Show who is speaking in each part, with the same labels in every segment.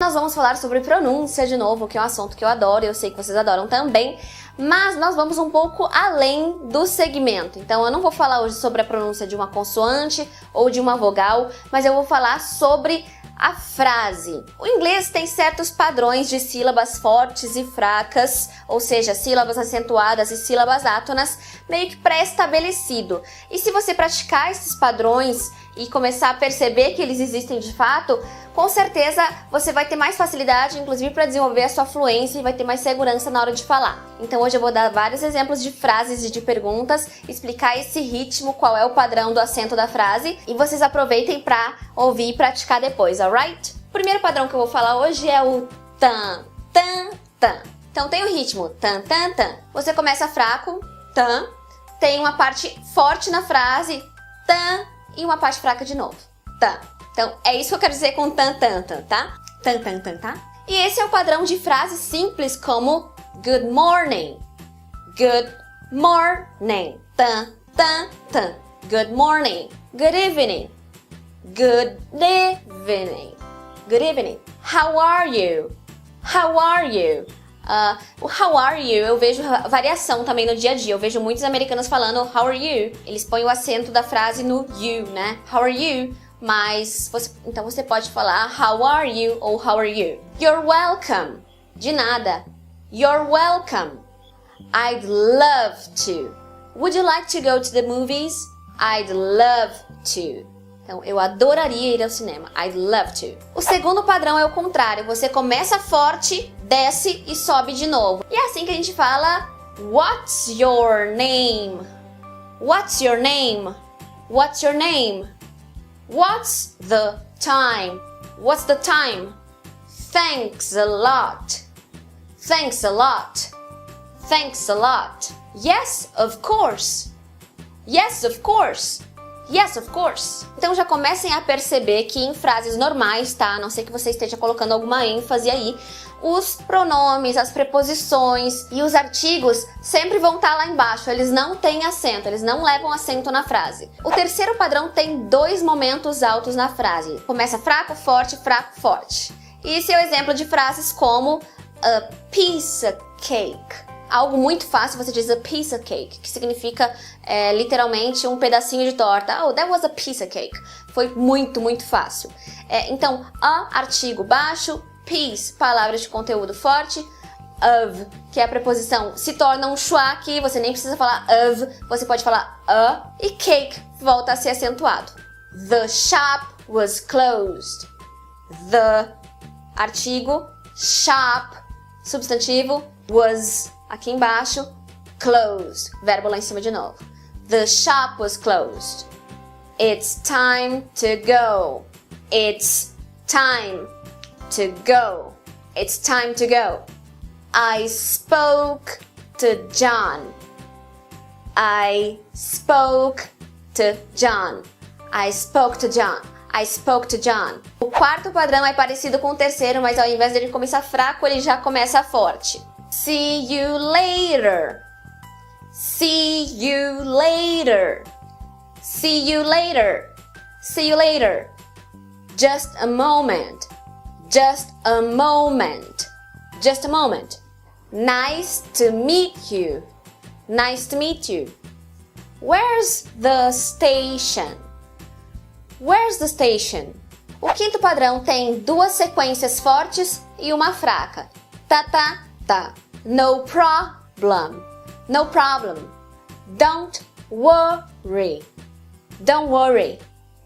Speaker 1: Nós vamos falar sobre pronúncia de novo, que é um assunto que eu adoro e eu sei que vocês adoram também. Mas nós vamos um pouco além do segmento. Então eu não vou falar hoje sobre a pronúncia de uma consoante ou de uma vogal, mas eu vou falar sobre a frase. O inglês tem certos padrões de sílabas fortes e fracas, ou seja, sílabas acentuadas e sílabas átonas, meio que pré-estabelecido. E se você praticar esses padrões e começar a perceber que eles existem de fato, com certeza você vai ter mais facilidade, inclusive para desenvolver a sua fluência e vai ter mais segurança na hora de falar. Então hoje eu vou dar vários exemplos de frases e de perguntas, explicar esse ritmo, qual é o padrão do acento da frase, e vocês aproveitem para ouvir e praticar depois, alright? O primeiro padrão que eu vou falar hoje é o tan, tan, tan. Então tem o ritmo tan, tan, tan. Você começa fraco, tan, tem uma parte forte na frase, tan, e uma parte fraca de novo, tan. Então, é isso que eu quero dizer com tan, tan, tan, tá? Tan, tan, tan, tá? E esse é o padrão de frases simples como good morning, good morning, tan, tan, tan, good morning, good evening, good evening, good evening, how are you, how are you? O how are you, eu vejo variação também no dia a dia. Eu vejo muitos americanos falando how are you. Eles põem o acento da frase no you, né? How are you? Mas, então você pode falar how are you ou how are you. You're welcome. De nada. You're welcome. I'd love to. Would you like to go to the movies? I'd love to. Então, eu adoraria ir ao cinema. I'd love to. O segundo padrão é o contrário. Você começa forte, desce e sobe de novo. E é assim que a gente fala what's your name? What's your name? What's your name? What's the time? What's the time? Thanks a lot. Thanks a lot. Thanks a lot. Yes, of course. Yes, of course. Yes, of course. Então já comecem a perceber que em frases normais, tá? A não ser que você esteja colocando alguma ênfase aí, os pronomes, as preposições e os artigos sempre vão estar lá embaixo. Eles não têm acento, eles não levam acento na frase. O terceiro padrão tem dois momentos altos na frase. Começa fraco, forte, fraco, forte. E esse é o exemplo de frases como a piece of cake. Algo muito fácil, você diz a piece of cake, que significa literalmente um pedacinho de torta. Oh, that was a piece of cake. Foi muito, muito fácil. Então, a, artigo baixo, piece, palavra de conteúdo forte, of, que é a preposição, se torna um schwa aqui, você nem precisa falar of, você pode falar a, e cake volta a ser acentuado. The shop was closed. The, artigo, shop, substantivo, was, aqui embaixo, closed, verbo lá em cima de novo. The shop was closed. It's time to go. It's time to go. It's time to go. I spoke to John. I spoke to John. I spoke to John. I spoke to John. O quarto padrão é parecido com o terceiro, mas ao invés dele começar fraco, ele já começa forte. See you later. See you later. See you later. See you later. Just a moment. Just a moment. Just a moment. Nice to meet you. Nice to meet you. Where's the station? Where's the station? O quinto padrão tem duas sequências fortes e uma fraca. Ta, ta, ta. No problem. No problem. Don't worry. Don't worry.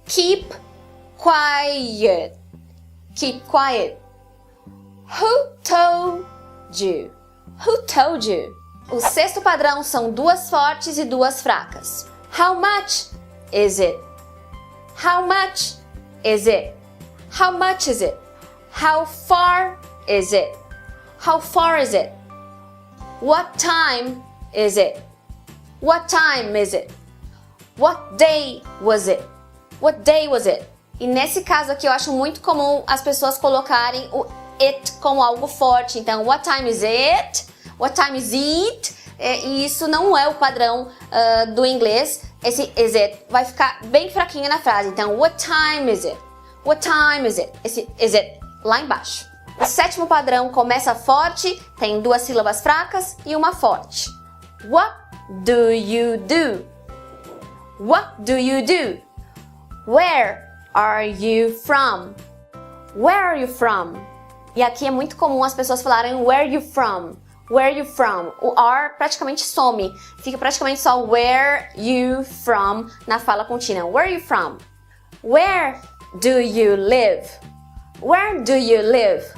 Speaker 1: Keep quiet. Keep quiet. Who told you? Who told you? O sexto padrão são duas fortes e duas fracas. How much is it? How much is it? How much is it? How far is it? How far is it? What time is it? What time is it? What day was it? What day was it? E nesse caso aqui eu acho muito comum as pessoas colocarem o it como algo forte. Então, what time is it? What time is it? E isso não é o padrão do inglês. Esse is it vai ficar bem fraquinho na frase. Então, what time is it? What time is it? Esse is it lá embaixo. O sétimo padrão começa forte, tem duas sílabas fracas e uma forte. What do you do? What do you do? Where are you from? Where are you from? E aqui é muito comum as pessoas falarem where you from? Where you from? O are praticamente some. Fica praticamente só where you from na fala contínua. Where you from? Where do you live? Where do you live?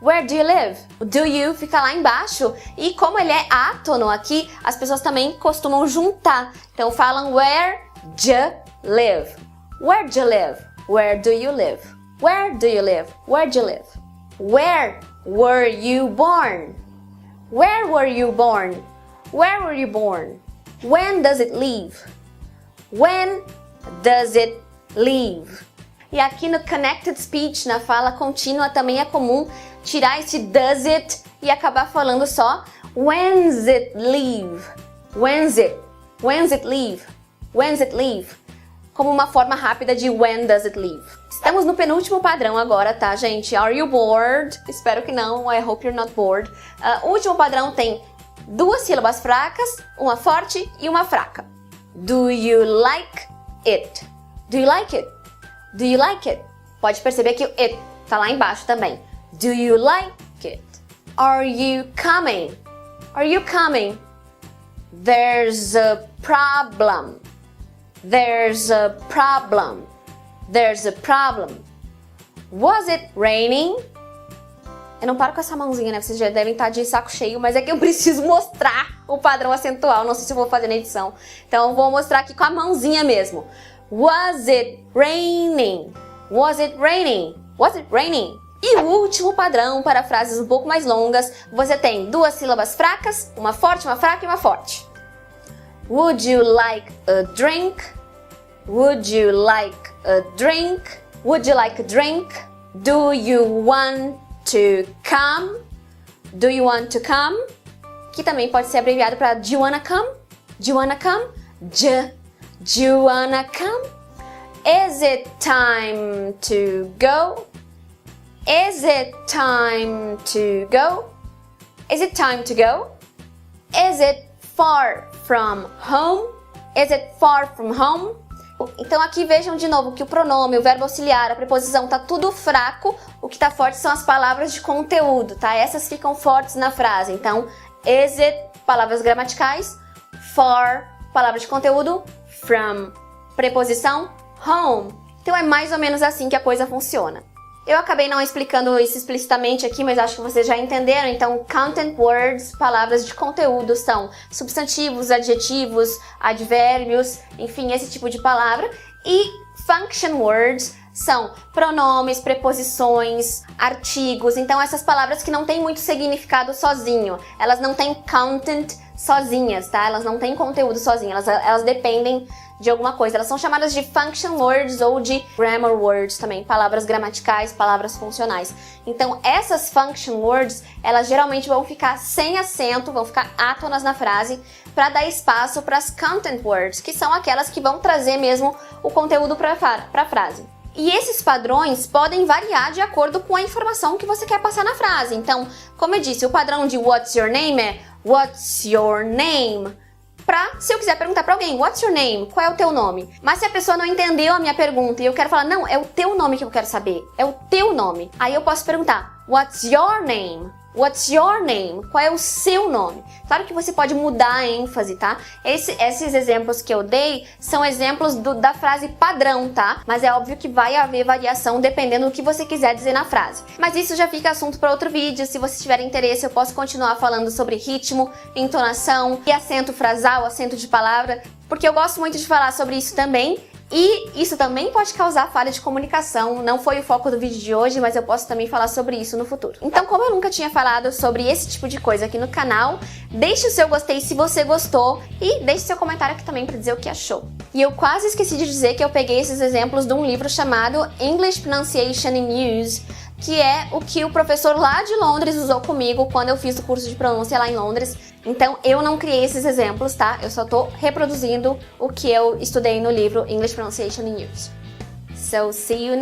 Speaker 1: Where do you live? O do you fica lá embaixo e como ele é átono aqui, as pessoas também costumam juntar. Então falam where do you live? Where do you live? Where do you live? Where do you live? Where do you live? Where were you born? Where were you born? Where were you born? When does it leave? When does it leave? E aqui no Connected Speech, na fala contínua, também é comum tirar esse does it e acabar falando só when's it leave? When's it? When's it leave? When's it leave? Como uma forma rápida de when does it leave. Estamos no penúltimo padrão agora, tá, gente? Are you bored? Espero que não. I hope you're not bored. O último padrão tem duas sílabas fracas, uma forte e uma fraca. Do you like it? Do you like it? Do you like it? Pode perceber que o it tá lá embaixo também. Do you like it? Are you coming? Are you coming? There's a problem. There's a problem. There's a problem. Was it raining? Eu não paro com essa mãozinha, né? Vocês já devem estar de saco cheio, mas é que eu preciso mostrar o padrão acentual. Não sei se eu vou fazer na edição. Então eu vou mostrar aqui com a mãozinha mesmo. Was it raining? Was it raining? Was it raining? E o último padrão para frases um pouco mais longas, você tem duas sílabas fracas, uma forte, uma fraca e uma forte. Would you like a drink? Would you like a drink? Would you like a drink? Do you want to come? Do you want to come? Que também pode ser abreviado para do you wanna come? Do you wanna come? Do you wanna come? Is it time to go? Is it time to go? Is it time to go? Is it far from home? Is it far from home? Então aqui vejam de novo que o pronome, o verbo auxiliar, a preposição tá tudo fraco. O que tá forte são as palavras de conteúdo, tá? Essas ficam fortes na frase. Então, is it, palavras gramaticais, far, palavra de conteúdo, from, preposição, home. Então é mais ou menos assim que a coisa funciona. Eu acabei não explicando isso explicitamente aqui, mas acho que vocês já entenderam. Então, content words, palavras de conteúdo, são substantivos, adjetivos, advérbios, enfim, esse tipo de palavra. E function words são pronomes, preposições, artigos. Então, essas palavras que não têm muito significado sozinho. Elas não têm content sozinhas, tá? Elas não têm conteúdo sozinhas, elas dependem de alguma coisa. Elas são chamadas de function words ou de grammar words também, palavras gramaticais, palavras funcionais. Então, essas function words, elas geralmente vão ficar sem acento, vão ficar átonas na frase, para dar espaço para as content words, que são aquelas que vão trazer mesmo o conteúdo para a frase. E esses padrões podem variar de acordo com a informação que você quer passar na frase. Então, como eu disse, o padrão de what's your name é what's your name? Se eu quiser perguntar pra alguém, what's your name? Qual é o teu nome? Mas se a pessoa não entendeu a minha pergunta e eu quero falar, não, é o teu nome que eu quero saber, é o teu nome. Aí eu posso perguntar, what's your name? What's your name? Qual é o seu nome? Claro que você pode mudar a ênfase, tá? Esses exemplos que eu dei são exemplos da frase padrão, tá? Mas é óbvio que vai haver variação dependendo do que você quiser dizer na frase. Mas isso já fica assunto para outro vídeo. Se você tiver interesse, eu posso continuar falando sobre ritmo, entonação e acento frasal, acento de palavra, porque eu gosto muito de falar sobre isso também. E isso também pode causar falha de comunicação, não foi o foco do vídeo de hoje, mas eu posso também falar sobre isso no futuro. Então, como eu nunca tinha falado sobre esse tipo de coisa aqui no canal, deixe o seu gostei se você gostou e deixe seu comentário aqui também para dizer o que achou. E eu quase esqueci de dizer que eu peguei esses exemplos de um livro chamado English Pronunciation in Use, que é o que o professor lá de Londres usou comigo quando eu fiz o curso de pronúncia lá em Londres. Então, eu não criei esses exemplos, tá? Eu só tô reproduzindo o que eu estudei no livro English Pronunciation in Use. So, see you next time.